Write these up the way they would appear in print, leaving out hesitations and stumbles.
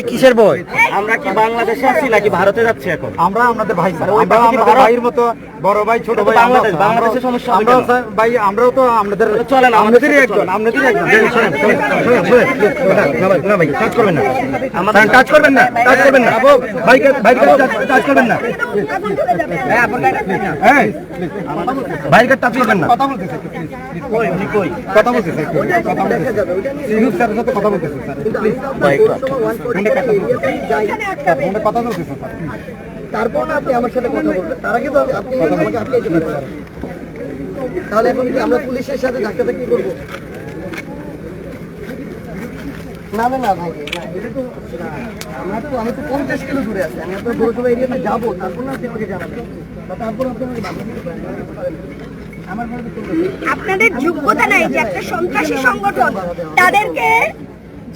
কিসের বই? আমরা কি বাংলাদেশে আছি নাকি ভারতে যাচ্ছি এখন? আমরা আমাদের ভাই স্যার, আমরা আমাদের ভাইয়ের মতো বড় ভাই ছোট ভাই। বাংলাদেশের সমস্যা আমরা ভাই, আমরাও তো আমাদের চলেন, আমাদেরই একজন, আমাদেরই একজন। না ভাই, টাচ করবেন না, টাচ করবেন না, টাচ করবেন না ভাই, টাচ করবেন না, ভাইকে টাচ করবেন না। কথা বলতেছে, কথা বলতেছে, কথা বলতেছে, স্যারের সাথে কথা বলতেছে স্যার। কথা বলতেছে স্যার। তারপর না আপনি আমার সাথে কথা বলবেন, তার আগে তো আপনি আমাকে আটকে দিতে পারেন। তাহলে এখন কি আমরা পুলিশের সাথে ধাক্কাধাক্কি করবো? না না না ভাই, এটা তো আমি তো 50 কিলো দূরে আছি, আমি আপনার পৌরসভা এরিয়াতে যাবো, তারপর না আপনি আমাকে জানাবেন, তারপর আপনি আমাকে আমার আপনাদের যোগ্যতা নাই যে একটা সন্ত্রাসী সংগঠন তাদেরকে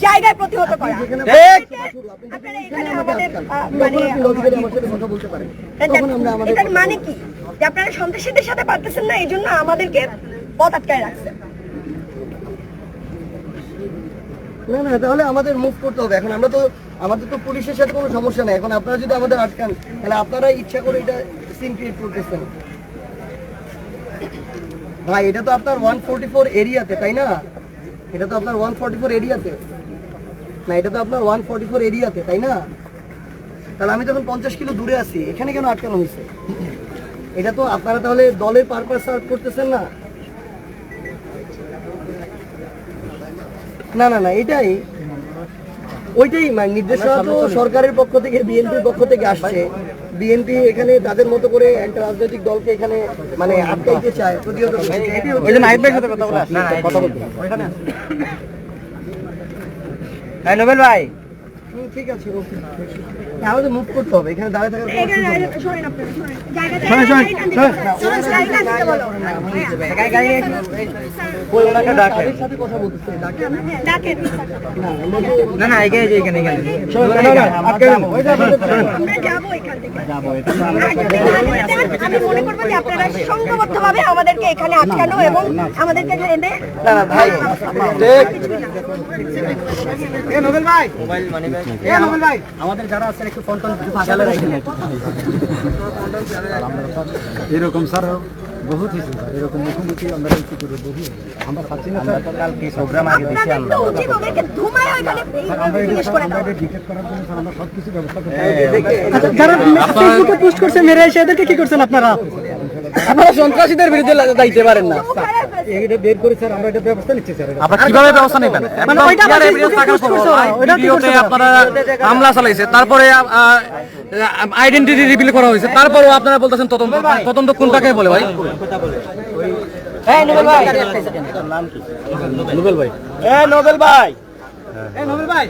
জায়গায় প্রতিহত করা। আপনারা এখানে আমাদের কথা বলতে পারেন। এটার মানে কি যে আপনারা সন্ত্রাসীদের সাথে পারতেছেন না, এই জন্য আমাদেরকে পথ আটকায় রাখছেন। না না, তাহলে আমাদের মুভ করতে হবে। এখন আমাদের তো পুলিশের সাথে কোনো সমস্যা নেই। এখন আপনারা যদি আমাদের আটকান, তাহলে আপনারা ইচ্ছা করে এটা সিন ক্রিয়েট করতেছেন। ভাই, এটা তো আপনার 144 এরিয়াতে, তাই না? এটা তো আপনার 144 এরিয়াতে না, এটা তো আপনার 144 এরিয়াতে, তাই না? তাহলে আমি যখন 50 কিলো দূরে আছি, এখানে কেন আটকানো হয়েছে? এটা তো আপনারা তাহলে দলের পারপাস সার্ভ করতেছেন না। না না না, ওইটাই মানে নির্দেশনা তো সরকারের পক্ষ থেকে, বিএনপির পক্ষ থেকে আসছে। বিএনপি এখানে তাদের মতো করে একটা রাজনৈতিক দলকে এখানে মানে আটকাইতে চায়, প্রতিহত করতে চায়। নোবেল ভাই, ঠিক আছে, ওকে, আমাদের মুভ করতে হবে, এখানে দাঁড়িয়ে থাকার সাথে কথা বলতেছে। না না, এখানে আমি মনে করবো যে আপনারা সংঘবদ্ধভাবে আমাদেরকে এখানে আটকানো এবং আমাদেরকে এনে ভাই নোবেল ভাই, নোবেল ভাই, আমাদের যারা আছেন একটু ফোন ফাঁকালে রাখেন। এরকম স্যার বহুত হয়েছে স্যার, এরকম মুখোমুখি আমরা কি করে বলি, আমরা পাচ্ছি না স্যার। কালকে প্রোগ্রাম আগে দিছি আমরা, আমরা এটা ডিটেক্ট করার জন্য স্যার আমরা সবকিছু ব্যবস্থা করছি। যারা ফেসবুকে পোস্ট করছে মেরে এসে এদেরকে কি করছেন আপনারা? আপনারা সন্ত্রাসীদের বিরুদ্ধে যাইতে পারেন না। এটা বের করে স্যার আমরা এটা ব্যবস্থা নিচ্ছি স্যার। আপনারা কিভাবে ব্যবস্থা নেবেন? মানে ওইটা ভিডিওতে আপনারা হামলা চালাইছে, তারপরে আইডেন্টিটি রিভিল করা হয়েছে, তারপরেও আপনারা বলতেছেন তদন্ত কোনটাকে বলে ভাই? নোবেল ভাই, নোবেল ভাই, নোবেল ভাই, নোবেল ভাই,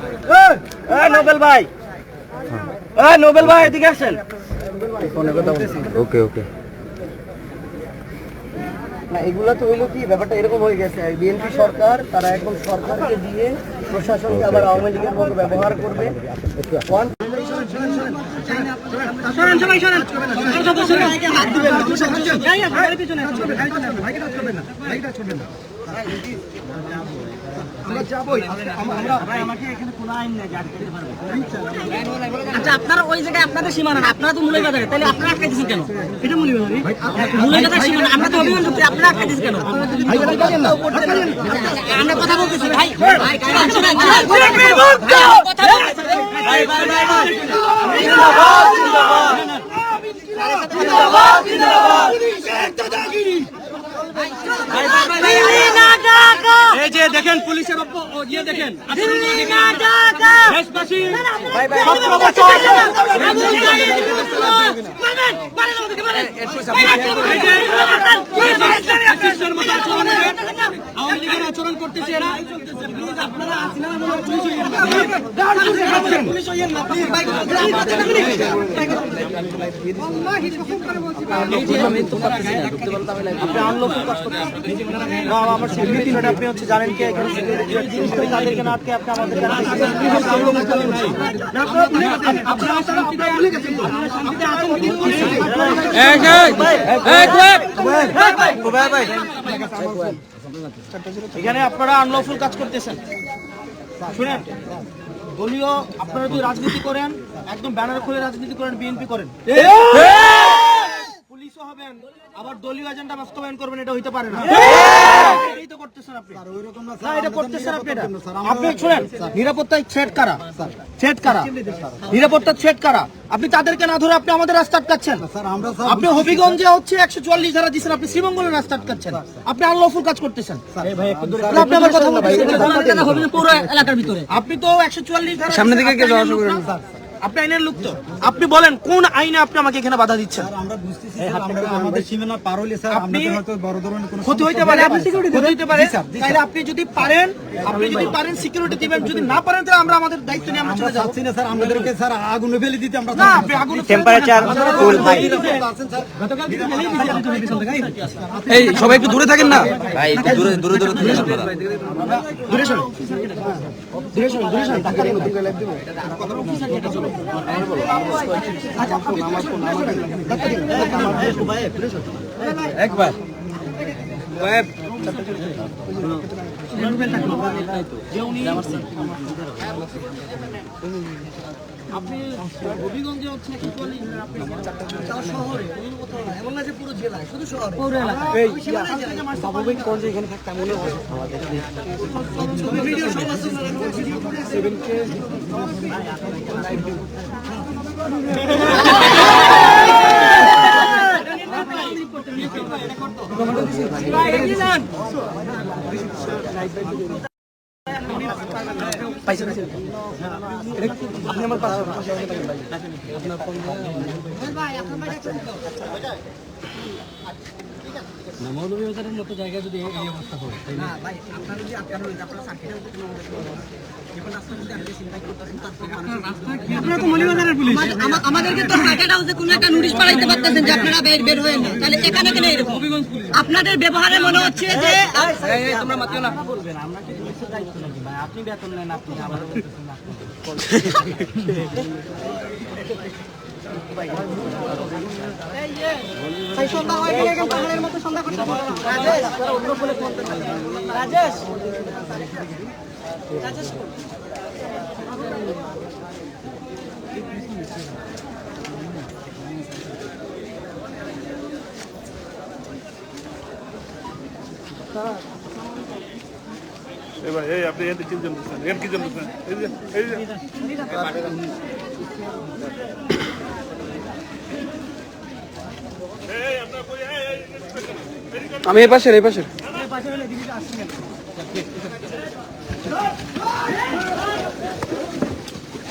নোবেল ভাই, নোবেল ভাই, এদিকে আসেন। ওকে ওকে, না, এগুলা তো হইলো কি, ব্যাপারটা এরকম হয়ে গেছে। বিএনপি সরকার, তারা এখন সরকারকে দিয়ে প্রশাসনকে আবার আওয়ামী লীগের মতো ব্যবহার করবে। আচ্ছা, আপনারা ওই জায়গায় আপনাদের সীমানা, আপনারা তো মূলে বাজারে, তাহলে আপনারা আটকে দিচ্ছেন কেন? এটা মূলে বাজার সীমানা, আমরা তো অভিমান করছি, আপনারা আটকে দিচ্ছেন কেন? আমরা কথা বলতেছি ভাই, এই যে দেখেন পুলিশের ইয়ে দেখেন, আওয়ামী লীগের আচরণ করতেছে এরা। আপনারা পুলিশ হইয়েন না, আমার সিকিউরিটি আপনি হচ্ছে জানেন কি, এখানে সিকিউরিটি তাদেরকে না আটকে আপনি আমাদের এখানে আপনারা আনলফুল কাজ করতেছেন। শুনেন, দলীয় আপনারা যদি রাজনীতি করেন, একদম ব্যানার খুলে রাজনীতি করেন, বিএনপি করেন, পুলিশও হবেন, আবার দলীয় এজেন্ডা বাস্তবায়ন করবেন, এটা হইতে পারে না। এই তো করতেছেন আপনি। না, এটা করতেছেন আপনি। আপনি শুনেন, নিরাপত্তায় থ্রেট কারা? নিরাপত্তার থ্রেট কারা? আপনি তাদেরকে না ধরে আপনি আমাদের রাস্তা আটকাচ্ছেন। আপনি হবিগঞ্জে হচ্ছে 144 ধারা দিচ্ছেন, আপনি শ্রীমঙ্গলের রাস্তা আটকাচ্ছেন, আপনি আনলফুল কাজ করতেছেন। আপনি আমার কথা বলতেছেন পুরো এলাকার ভিতরে। আপনি তো 144 ধারা সামনে দিকে কে যাওয়া শুরু করেন? আপনি আইনের লোক তো, আপনি বলেন কোন আইনে আপনি আমাকে এখানে বাধা দিচ্ছেন? আমরা বুঝতেছি স্যার, আমরা আমাদের সীমানা পার হইলে স্যার আমাদের হয়তো বড় ধরনের কোনো ক্ষতি হইতে পারে, ক্ষতি হইতে পারে। তাহলে আপনি যদি পারেন সিকিউরিটি দিবেন, যদি না পারেন তাহলে আমরা আমাদের দায়িত্ব নিয়ে আমরা চলে যাব। চাচ্ছি না স্যার আমাদেরকে স্যার আগুনে ফেলে দিতে, আমরা না, আপনি আগুন টেম্পারেচার ফুল ভাই। এই সবাই একটু দূরে থাকেন না ভাই, একটু দূরে দূরে দূরে থাকেন আপনারা। দূরে সরুন, দূরে সরুন, দূরে সরুন। একবার আপনি হবিগঞ্জে হচ্ছে 144 ধারা, আপনি শহরে এমন না যে পুরো জেলায়, শুধু শহরে পুরো এলাকা। মৌলভীবাজারের মতো জায়গায় যদি এই অবস্থা হয়, না ভাই, আপনারা যদি আটকানো হইতে আপনারা সার্কিটের মধ্যে কোনো আপনারা তো মৌলভীবাজারের পুলিশ, আমাদেরকে তো সার্কিট হাউসে কোনো একটা নোটিশ পাঠাইতে পারতেছেন যে আপনারা বের হয়ে না, তাহলে এখানে কেন এরকম? আপনাদের ব্যবহারে মনে হচ্ছে যে তোমরা মাতিও না। বলবেন, আমরা কি পুলিশের দায়িত্ব নাকি ভাই? আপনি বেতন নেন, আপনি আবার বলতেছেন না। সন্ধ্যা হয়ে গেলে এখন পাহাড়ের মতো সন্ধ্যা করতে হবে। রাজেশ, এবার এই আপনি এর কি জন্য এর কি জন্য এই যে আমি এই পাশের